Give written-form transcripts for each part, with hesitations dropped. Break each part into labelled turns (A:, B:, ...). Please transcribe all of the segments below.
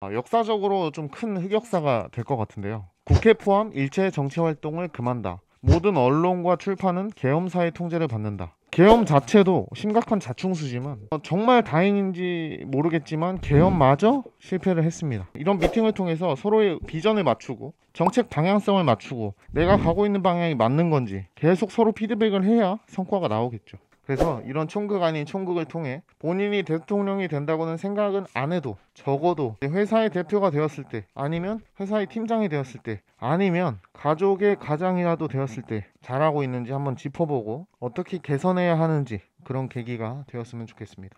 A: 역사적으로 좀 큰 흑역사가 될 것 같은데요. 국회 포함 일체 정치 활동을 금한다. 모든 언론과 출판은 계엄사의 통제를 받는다. 계엄 자체도 심각한 자충수지만 정말 다행인지 모르겠지만 계엄마저 실패를 했습니다. 이런 미팅을 통해서 서로의 비전을 맞추고 정책 방향성을 맞추고 내가 가고 있는 방향이 맞는 건지 계속 서로 피드백을 해야 성과가 나오겠죠. 그래서 이런 총극 아닌 총극을 통해 본인이 대통령이 된다고는 생각은 안 해도 적어도 회사의 대표가 되었을 때, 아니면 회사의 팀장이 되었을 때, 아니면 가족의 가장이라도 되었을 때 잘하고 있는지 한번 짚어보고 어떻게 개선해야 하는지, 그런 계기가 되었으면 좋겠습니다.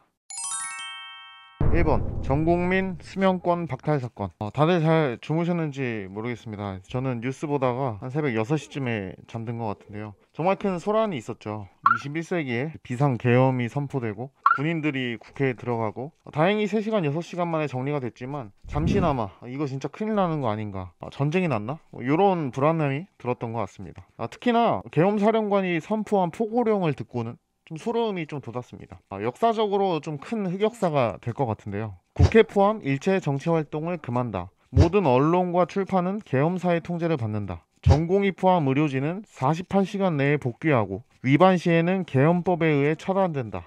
A: 1번 전국민 수면권 박탈 사건. 다들 잘 주무셨는지 모르겠습니다. 저는 뉴스 보다가 한 새벽 6시쯤에 잠든 것 같은데요. 정말 큰 소란이 있었죠. 21세기에 비상계엄이 선포되고 군인들이 국회에 들어가고, 다행히 3시간 6시간 만에 정리가 됐지만 잠시나마 이거 진짜 큰일 나는 거 아닌가, 전쟁이 났나? 이런 불안함이 들었던 것 같습니다. 특히나 계엄사령관이 선포한 포고령을 듣고는 좀 소름이 좀 돋았습니다. 역사적으로 좀 큰 흑역사가 될 것 같은데요. 국회 포함 일체 정치 활동을 금한다. 모든 언론과 출판은 계엄사의 통제를 받는다. 전공의 포함 의료진은 48시간 내에 복귀하고 위반 시에는 계엄법에 의해 처단된다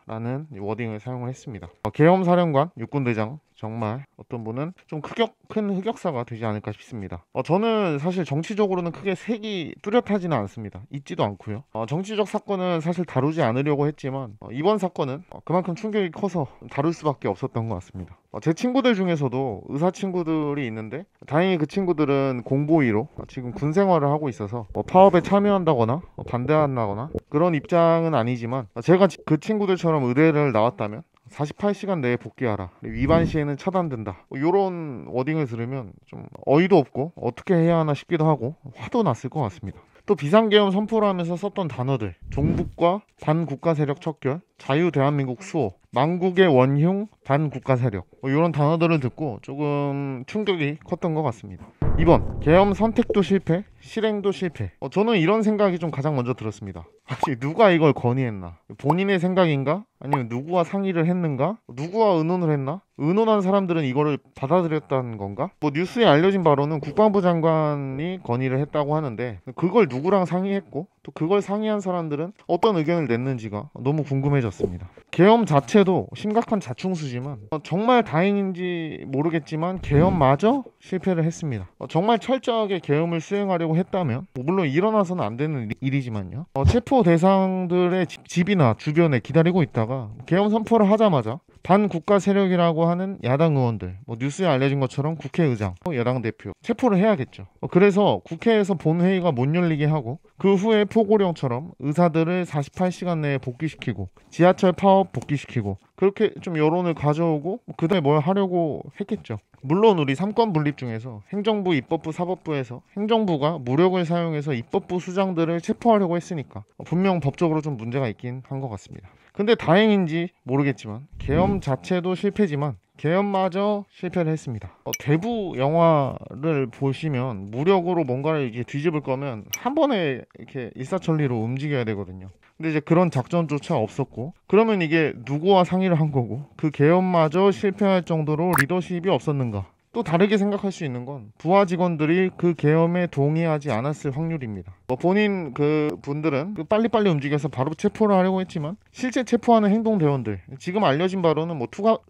A: 라는 워딩을 사용을 했습니다. 계엄사령관, 육군대장, 정말 어떤 분은 좀 큰 흑역사가 되지 않을까 싶습니다. 저는 사실 정치적으로는 크게 색이 뚜렷하지는 않습니다. 있지도 않고요. 정치적 사건은 사실 다루지 않으려고 했지만 이번 사건은 그만큼 충격이 커서 다룰 수밖에 없었던 것 같습니다. 제 친구들 중에서도 의사 친구들이 있는데 다행히 그 친구들은 공보위로 지금 군 생활을 하고 있어서 파업에 참여한다거나 반대한다거나 그런 입장은 아니지만, 제가 그 친구들처럼 의대를 나왔다면 48시간 내에 복귀하라, 위반 시에는 처단된다, 이런 워딩을 들으면 좀 어이도 없고 어떻게 해야 하나 싶기도 하고 화도 났을 것 같습니다. 또 비상계엄 선포를 하면서 썼던 단어들, 종북과 반국가 세력 척결, 자유대한민국 수호, 망국의 원흉, 반국가 세력, 이런 단어들을 듣고 조금 충격이 컸던 것 같습니다. 2번 계엄 선택도 실패, 실행도 실패. 저는 이런 생각이 좀 가장 먼저 들었습니다. 아니, 누가 이걸 건의했나? 본인의 생각인가? 아니면 누구와 상의를 했는가? 누구와 의논을 했나? 의논한 사람들은 이거를 받아들였다는 건가? 뉴스에 알려진 바로는 국방부 장관이 건의를 했다고 하는데, 그걸 누구랑 상의했고 또 그걸 상의한 사람들은 어떤 의견을 냈는지가 너무 궁금해졌습니다. 계엄 자체도 심각한 자충수지만 정말 다행인지 모르겠지만 계엄마저 실패를 했습니다. 정말 철저하게 계엄을 수행하려고 했다면, 물론 일어나서는 안 되는 일이지만요, 체포 대상들의 집이나 주변에 기다리고 있다가 계엄 선포를 하자마자 반국가 세력이라고 하는 야당 의원들, 뉴스에 알려진 것처럼 국회의장, 여당 대표 체포를 해야겠죠. 그래서 국회에서 본회의가 못 열리게 하고 그 후에 포고령처럼 의사들을 48시간 내에 복귀시키고 지하철 파업 복귀시키고, 그렇게 좀 여론을 가져오고 그 다음에 뭘 하려고 했겠죠. 물론 우리 삼권 분립 중에서 행정부, 입법부, 사법부에서 행정부가 무력을 사용해서 입법부 수장들을 체포하려고 했으니까 분명 법적으로 좀 문제가 있긴 한 것 같습니다. 근데 다행인지 모르겠지만 계엄 자체도 실패지만 계엄마저 실패를 했습니다. 대부 영화를 보시면 무력으로 뭔가를 이렇게 뒤집을 거면 한 번에 이렇게 일사천리로 움직여야 되거든요. 근데 이제 그런 작전조차 없었고, 그러면 이게 누구와 상의를 한 거고 그 계엄마저 실패할 정도로 리더십이 없었는가? 또 다르게 생각할 수 있는 건 부하 직원들이 그 계엄에 동의하지 않았을 확률입니다. 본인 그 분들은 빨리빨리 움직여서 바로 체포를 하려고 했지만 실제 체포하는 행동대원들, 지금 알려진 바로는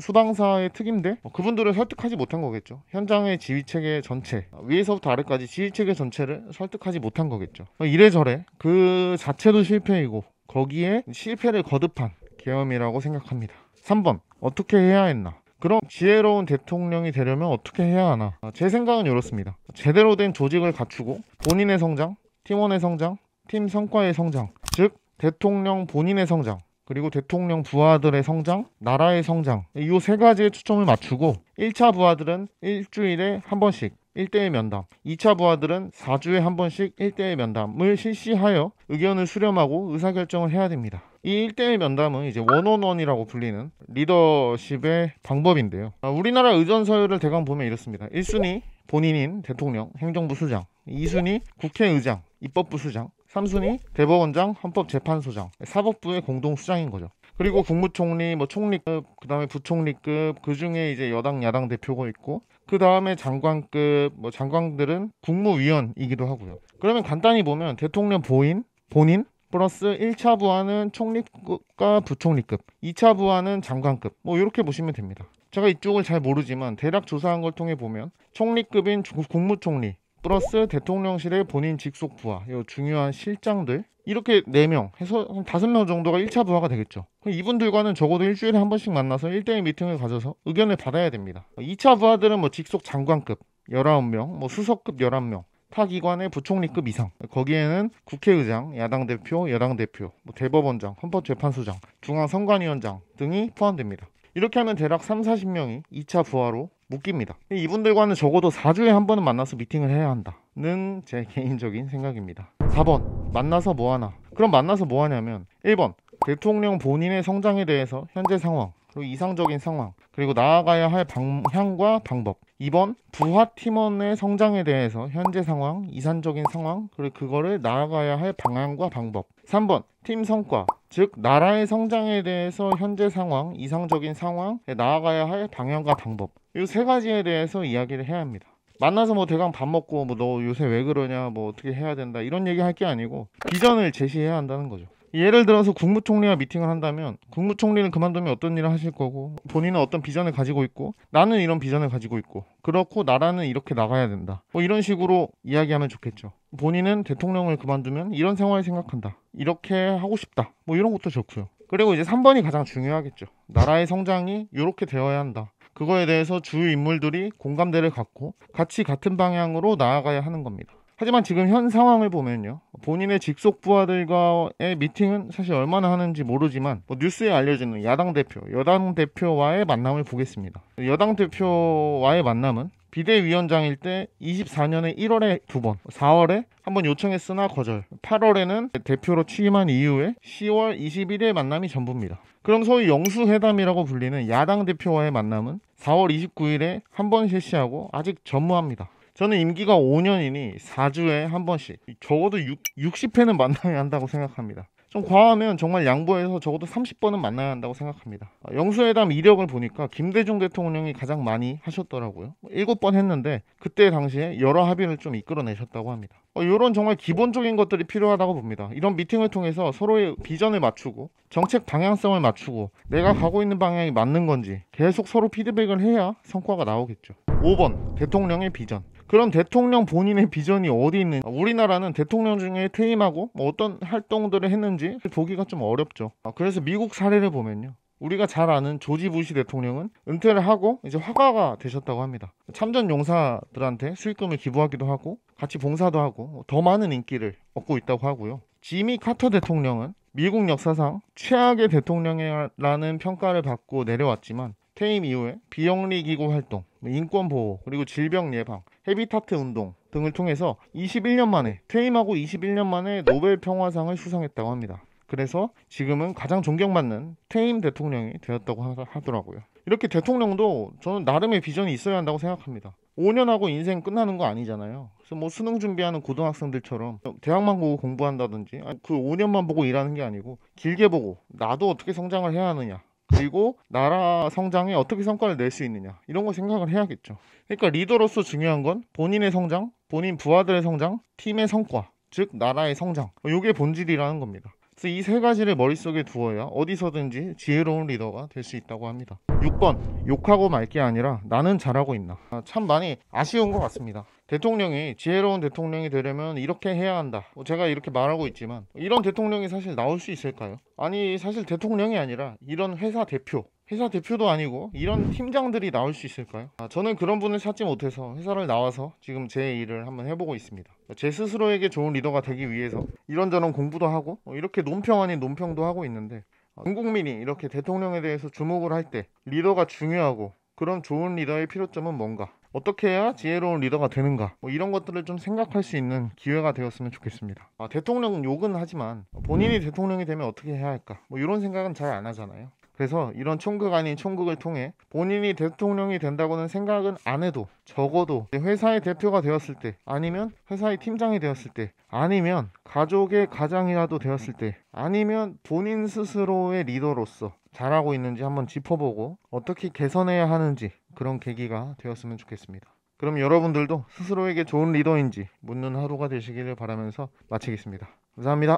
A: 수방사의 특임대, 그분들을 설득하지 못한 거겠죠. 현장의 지휘체계 전체, 위에서부터 아래까지 지휘체계 전체를 설득하지 못한 거겠죠. 이래저래 그 자체도 실패이고 거기에 실패를 거듭한 계엄이라고 생각합니다. 3번 어떻게 해야 했나? 그럼 지혜로운 대통령이 되려면 어떻게 해야 하나? 제 생각은 이렇습니다. 제대로 된 조직을 갖추고 본인의 성장, 팀원의 성장, 팀 성과의 성장, 즉 대통령 본인의 성장, 그리고 대통령 부하들의 성장, 나라의 성장, 이 세 가지에 초점을 맞추고 1차 부하들은 일주일에 한 번씩 1대1 면담, 2차 부하들은 4주에 한 번씩 1대1 면담을 실시하여 의견을 수렴하고 의사결정을 해야 됩니다. 이 1대1 면담은 이제 원온원이라고 불리는 리더십의 방법인데요. 우리나라 의전서열을 대강 보면 이렇습니다. 1순위 본인인 대통령, 행정부 수장, 2순위 국회의장, 입법부 수장, 3순위 대법원장, 헌법재판소장, 사법부의 공동수장인 거죠. 그리고 국무총리, 뭐 총리급, 그 다음에 부총리급, 그 중에 이제 여당, 야당 대표가 있고, 그 다음에 장관급, 뭐 장관들은 국무위원이기도 하고요. 그러면 간단히 보면 대통령 본인 플러스 1차 부하는 총리급과 부총리급, 2차 부하는 장관급, 뭐 이렇게 보시면 됩니다. 제가 이쪽을 잘 모르지만 대략 조사한 걸 통해 보면 총리급인 국무총리 플러스 대통령실의 본인 직속 부하, 요 중요한 실장들 이렇게 4명 해서 한 5명 정도가 1차 부하가 되겠죠. 이분들과는 적어도 일주일에 한 번씩 만나서 1대1 미팅을 가져서 의견을 받아야 됩니다. 2차 부하들은 뭐 직속 장관급 19명, 뭐 수석급 11명, 타 기관의 부총리급 이상, 거기에는 국회의장, 야당 대표, 여당 대표, 뭐 대법원장, 헌법재판소장, 중앙선관위원장 등이 포함됩니다. 이렇게 하면 대략 3, 40명이 2차 부하로 묶입니다. 이분들과는 적어도 4주에 한 번은 만나서 미팅을 해야 한다는 제 개인적인 생각입니다. 4번 만나서 뭐하나? 그럼 만나서 뭐하냐면 1번 대통령 본인의 성장에 대해서 현재 상황, 그리고 이상적인 상황, 그리고 나아가야 할 방향과 방법. 2번 부하 팀원의 성장에 대해서 현재 상황, 이상적인 상황, 그리고 그거를 나아가야 할 방향과 방법. 3번 팀 성과, 즉 나라의 성장에 대해서 현재 상황, 이상적인 상황, 나아가야 할 방향과 방법. 이 3가지에 대해서 이야기를 해야 합니다. 만나서 뭐 대강 밥 먹고 뭐 너 요새 왜 그러냐, 뭐 어떻게 해야 된다 이런 얘기 할 게 아니고 비전을 제시해야 한다는 거죠. 예를 들어서 국무총리와 미팅을 한다면 국무총리는 그만두면 어떤 일을 하실 거고, 본인은 어떤 비전을 가지고 있고, 나는 이런 비전을 가지고 있고, 그렇고 나라는 이렇게 나가야 된다, 뭐 이런 식으로 이야기하면 좋겠죠. 본인은 대통령을 그만두면 이런 생활을 생각한다, 이렇게 하고 싶다, 뭐 이런 것도 좋고요. 그리고 이제 3번이 가장 중요하겠죠. 나라의 성장이 이렇게 되어야 한다, 그거에 대해서 주요 인물들이 공감대를 갖고 같이 같은 방향으로 나아가야 하는 겁니다. 하지만 지금 현 상황을 보면요, 본인의 직속 부하들과의 미팅은 사실 얼마나 하는지 모르지만 뭐 뉴스에 알려지는 야당 대표, 여당 대표와의 만남을 보겠습니다. 여당 대표와의 만남은 비대위원장일 때 24년에 1월에 2번, 4월에 한번 요청했으나 거절, 8월에는 대표로 취임한 이후에 10월 21일 만남이 전부입니다. 그럼 소위 영수회담이라고 불리는 야당 대표와의 만남은 4월 29일에 한 번 실시하고 아직 전무합니다. 저는 임기가 5년이니 4주에 한 번씩 적어도 60회는 만나야 한다고 생각합니다. 좀 과하면 정말 양보해서 적어도 30번은 만나야 한다고 생각합니다. 영수회담 이력을 보니까 김대중 대통령이 가장 많이 하셨더라고요. 7번 했는데 그때 당시에 여러 합의를 좀 이끌어내셨다고 합니다. 이런 정말 기본적인 것들이 필요하다고 봅니다. 이런 미팅을 통해서 서로의 비전을 맞추고 정책 방향성을 맞추고 내가 가고 있는 방향이 맞는 건지 계속 서로 피드백을 해야 성과가 나오겠죠. 5번 대통령의 비전. 그럼 대통령 본인의 비전이 어디 있는지, 우리나라는 대통령 중에 퇴임하고 어떤 활동들을 했는지 보기가 좀 어렵죠. 그래서 미국 사례를 보면요, 우리가 잘 아는 조지 부시 대통령은 은퇴를 하고 이제 화가가 되셨다고 합니다. 참전 용사들한테 수익금을 기부하기도 하고 같이 봉사도 하고 더 많은 인기를 얻고 있다고 하고요. 지미 카터 대통령은 미국 역사상 최악의 대통령이라는 평가를 받고 내려왔지만 퇴임 이후에 비영리 기구 활동, 인권 보호, 그리고 질병 예방, 헤비타트 운동 등을 통해서 21년 만에, 퇴임하고 21년 만에 노벨 평화상을 수상했다고 합니다. 그래서 지금은 가장 존경받는 퇴임 대통령이 되었다고 하더라고요. 이렇게 대통령도 저는 나름의 비전이 있어야 한다고 생각합니다. 5년 하고 인생 끝나는 거 아니잖아요. 그래서 뭐 수능 준비하는 고등학생들처럼 대학만 보고 공부한다든지 그 5년만 보고 일하는 게 아니고 길게 보고 나도 어떻게 성장을 해야 하느냐, 그리고 나라 성장에 어떻게 성과를 낼 수 있느냐, 이런 거 생각을 해야겠죠. 그러니까 리더로서 중요한 건 본인의 성장, 본인 부하들의 성장, 팀의 성과, 즉 나라의 성장, 이게 본질이라는 겁니다. 그래서 이 3가지를 머릿속에 두어야 어디서든지 지혜로운 리더가 될 수 있다고 합니다. 6번 욕하고 말 게 아니라 나는 잘하고 있나. 참 많이 아쉬운 것 같습니다. 대통령이 지혜로운 대통령이 되려면 이렇게 해야 한다, 제가 이렇게 말하고 있지만 이런 대통령이 사실 나올 수 있을까요? 아니, 사실 대통령이 아니라 이런 회사 대표도 아니고 이런 팀장들이 나올 수 있을까요? 저는 그런 분을 찾지 못해서 회사를 나와서 지금 제 일을 한번 해보고 있습니다. 제 스스로에게 좋은 리더가 되기 위해서 이런저런 공부도 하고 이렇게 논평 아닌 논평도 하고 있는데, 전 국민이 이렇게 대통령에 대해서 주목을 할 때 리더가 중요하고, 그런 좋은 리더의 필요점은 뭔가, 어떻게 해야 지혜로운 리더가 되는가, 이런 것들을 좀 생각할 수 있는 기회가 되었으면 좋겠습니다. 대통령 욕은 하지만 본인이 대통령이 되면 어떻게 해야 할까, 이런 생각은 잘 안 하잖아요. 그래서 이런 총극 아닌 총극을 통해 본인이 대통령이 된다고는 생각은 안 해도 적어도 회사의 대표가 되었을 때, 아니면 회사의 팀장이 되었을 때, 아니면 가족의 가장이라도 되었을 때, 아니면 본인 스스로의 리더로서 잘하고 있는지 한번 짚어보고 어떻게 개선해야 하는지, 그런 계기가 되었으면 좋겠습니다. 그럼 여러분들도 스스로에게 좋은 리더인지 묻는 하루가 되시기를 바라면서 마치겠습니다. 감사합니다.